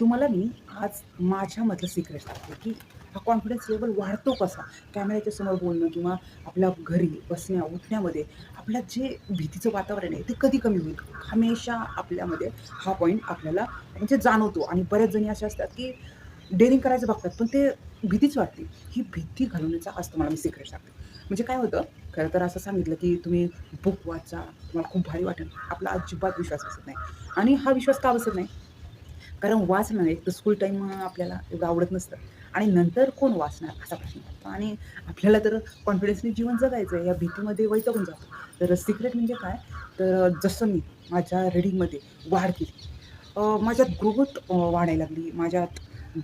तुम्हाला मी आज माझ्यामधलं सिक्रेट सांगते, की हा कॉन्फिडन्स लेव्हल वाढतो कसा? कॅमेऱ्याच्या समोर बोलणं किंवा आपल्या घरी उठण्यामध्ये आपल्यात जे भीतीचं वातावरण आहे, ते कधी कमी होईल? हमेशा आपल्यामध्ये हा पॉइंट आपल्याला म्हणजे जाणवतो आणि बऱ्याच जणी अशा असतात, की डेअरिंग करायचं बघतात, पण ते भीतीच वाटते. ही भीती घालवण्याचा आज तुम्हाला मी सिक्रेट सांगते. म्हणजे काय होतं, खरं तर असं सांगितलं, की तुम्ही बुक वाचा, तुम्हाला खूप भारी वाटेल. आपला अजिबात विश्वास बसत नाही आणि हा विश्वास का बसत नाही? कारण वाचणं एक तर स्कूल टाईम आपल्याला एवढं आवडत नसतं आणि नंतर कोण वाचणार असा प्रश्न पडतो आणि आपल्याला तर कॉन्फिडन्सने जीवन जगायचं आहे, या भीतीमध्ये वैतागून जातो. तर सिक्रेट म्हणजे काय? तर जसं मी माझ्या रीडिंगमध्ये वाढ केली, माझ्यात ग्रोथ वाढायला लागली. माझ्यात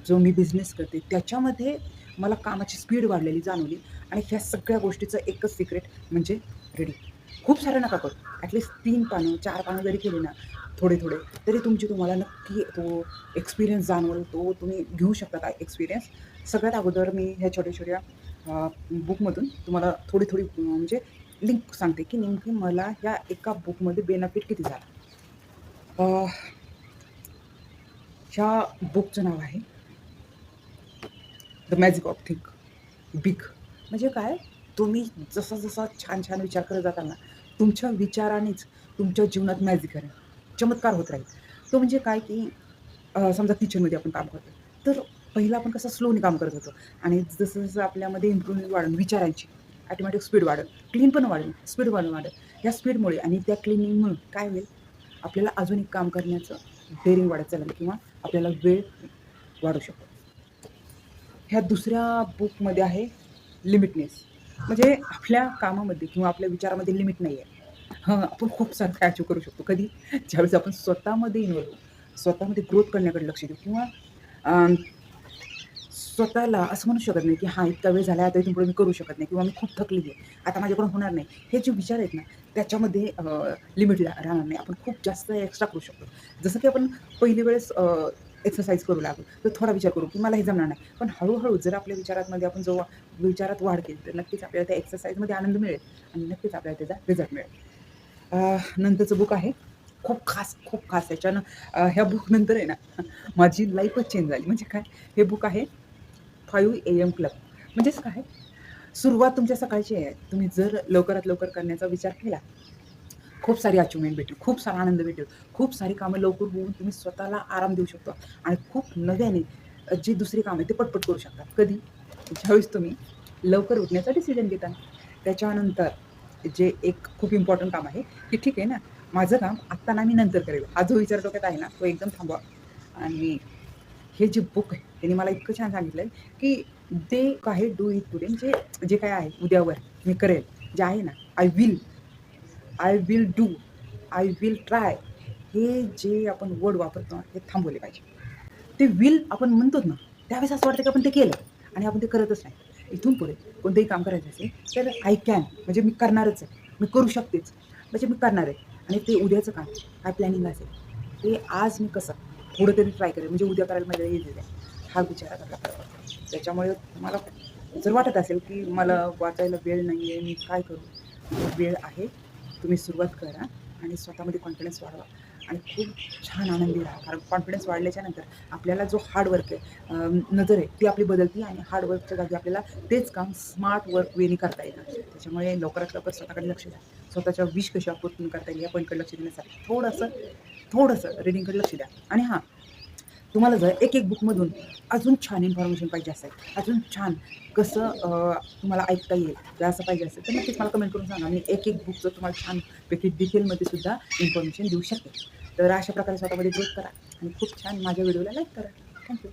जो मी बिझनेस करते त्याच्यामध्ये मला कामाची स्पीड वाढलेली जाणवली आणि ह्या सगळ्या गोष्टीचं एकच सिक्रेट म्हणजे रीडिंग. खूप सारं नका करू. ॲटलीस्ट 3 पानं, 4 पानं जरी केली ना, थोडे-थोडे, तरी तुम्हाला नक्की तो एक्सपिरियन्स जाणवेल. तो तुम्ही घेऊ शकता काय एक्सपिरियन्स. सगळ्यात अगोदर मी ह्या छोट्या-छोट्या बुकमधून तुम्हाला थोडी-थोडी म्हणजे लिंक सांगते, की नेमकी मला ह्या एका बुकमध्ये बेनिफिट किती झाला. अ, ह्या बुकचं नाव आहे the magic of think big. म्हणजे काय? तुम्ही जसा-जसा छान-छान विचार करत जाताल ना, तुमच्या विचारानेच तुमच्या जीवनात मॅजिक आहे, चमत्कार होत राहील. तो म्हणजे काय, की समजा किचनमध्ये आपण काम करतोय, तर पहिलं आपण कसं स्लोनी काम करत होतो आणि जसं-जसं आपल्यामध्ये इम्प्रूव्हमेंट वाढेल विचारांची, ऑटोमॅटिक स्पीड वाढेल, क्लीन पण वाढेल, स्पीड पण वाढेल. या स्पीडमुळे आणि त्या क्लीनिंगमुळे काय होईल, आपल्याला अजून एक काम करण्याचं डेअरिंग वाढत चालेल किंवा आपल्याला वेळ वाढू शकतो. ह्या दुसऱ्या बुकमध्ये आहे लिमिटनेस. म्हणजे आपल्या कामामध्ये किंवा आपल्या विचारामध्ये लिमिट नाही आहे. हां, आपण खूप सारं काय अचीव्ह करू शकतो. कधी? ज्यावेळेस आपण स्वतःमध्ये इन्व्हॉल्व होऊ, स्वतःमध्ये ग्रोथ करण्याकडे लक्ष देऊ किंवा अ, स्वतःला असं म्हणू शकत नाही, की हां, इतका वेळ झाला आता इथून पुढे मी करू शकत नाही किंवा मी खूप थकली आहे. आता माझ्याकडून होणार नाही. हे जे विचार आहेत ना, त्याच्यामध्ये लिमिट राहणार नाही. आपण खूप जास्त एक्स्ट्रा करू शकतो. जसं की आपण पहिली वेळेस एक्सरसाइज करू लागलो, तर थोडा विचार करू, की मला हे जमणार नाही. पण हळू जर आपल्या विचारामध्ये आपण जो विचारात वाढ केली, तर नक्कीच आपल्याला त्या एक्सरसाइजमध्ये आनंद मिळेल आणि नक्कीच आपल्याला त्याचा रिझल्ट मिळेल. नंतरचं बुक आहे खूप खास त्याच्यानं ह्या बुकनंतर आहे ना, माझी लाईफच चेंज झाली. म्हणजे काय? हे बुक आहे 5 AM क्लब. म्हणजेच काय? सुरुवात तुमच्या सकाळची आहे. तुम्ही जर लवकरात लवकर करण्याचा विचार केला, खूप सारी अचिव्हमेंट भेटेल, खूप सारा आनंद भेटेल, खूप सारी कामं लवकर होऊन तुम्ही स्वतःला आराम देऊ शकतो आणि खूप नव्याने जी दुसरी कामं आहेत ते पटपट करू शकता. कधी? ज्यावेळेस तुम्ही लवकर उठण्याचा डिसिजन घेता. त्याच्यानंतर जे एक खूप इम्पॉर्टंट काम आहे, की ठीक आहे ना, माझं काम आत्ता नाही मी नंतर करेल. हा जो विचार डोक्यात आहे ना, तो एकदम थांबवा आणि हे जे बुक आहे, त्याने मला इतकं छान सांगितलंय, की ते आहे डू इट टुडे म्हणजे जे काही आहे उद्यावर मी करेल. जे आहे ना, I will do, I will try हे जे आपण वर्ड वापरतो ना, हे थांबवले पाहिजे. ते विल आपण म्हणतो ना, त्यावेळेस असं वाटतं की आपण ते केलं आणि आपण ते करतच नाही. इथून पुढे कोणतंही काम करायचं असेल, तर आय कॅन म्हणजे मी करणारच आहे. मी करू शकतेच. म्हणजे मी करणार आहे आणि ते उद्याचं काम काय प्लॅनिंग असेल, ते आज मी कसं थोडं तरी ट्राय करेल म्हणजे उद्या करायला मला इझी जाईल. हा विचार आता फरक पडतो. त्याच्यामुळे तुम्हाला जर वाटत असेल, की मला वाचायला वेळ नाही आहे, मी काय करू? वेळ आहे. तुम्ही सुरुवात करा आणि स्वतःमध्ये कॉन्फिडन्स वाढवा आणि खूप छान आनंदी राहा. कारण कॉन्फिडन्स वाढल्याच्या नंतर आपल्याला जो हार्ड वर्क आहे, नजर आहे ती आपली बदलती आणि हार्ड वर्कच्या जागी आपल्याला तेच काम स्मार्ट वर्क वेनी करता येतं. त्याच्यामुळे लवकरात लवकर स्वतःकडे लक्ष द्या. स्वतःच्या विश कशा पूर्ण करता येईल या पॉईंटकडे लक्ष देण्यासाठी थोडंसं रीडिंगकडे लक्ष द्या. आणि हां, तुम्हाला जर एक बुकमधून अजून छान इन्फॉर्मेशन पाहिजे असेल, अजून छान कसं तुम्हाला ऐकता येईल, जर असं पाहिजे असेल, तर नक्कीच मला कमेंट करून सांगा. मी एक बुकचं तुम्हाला छानपैकी डिटेलमध्ये सुद्धा इन्फॉर्मेशन देऊ शकते. तर अशा प्रकारे स्वतःमध्ये ग्रोथ करा आणि खूप छान माझ्या व्हिडिओला लाईक करा. Thank you.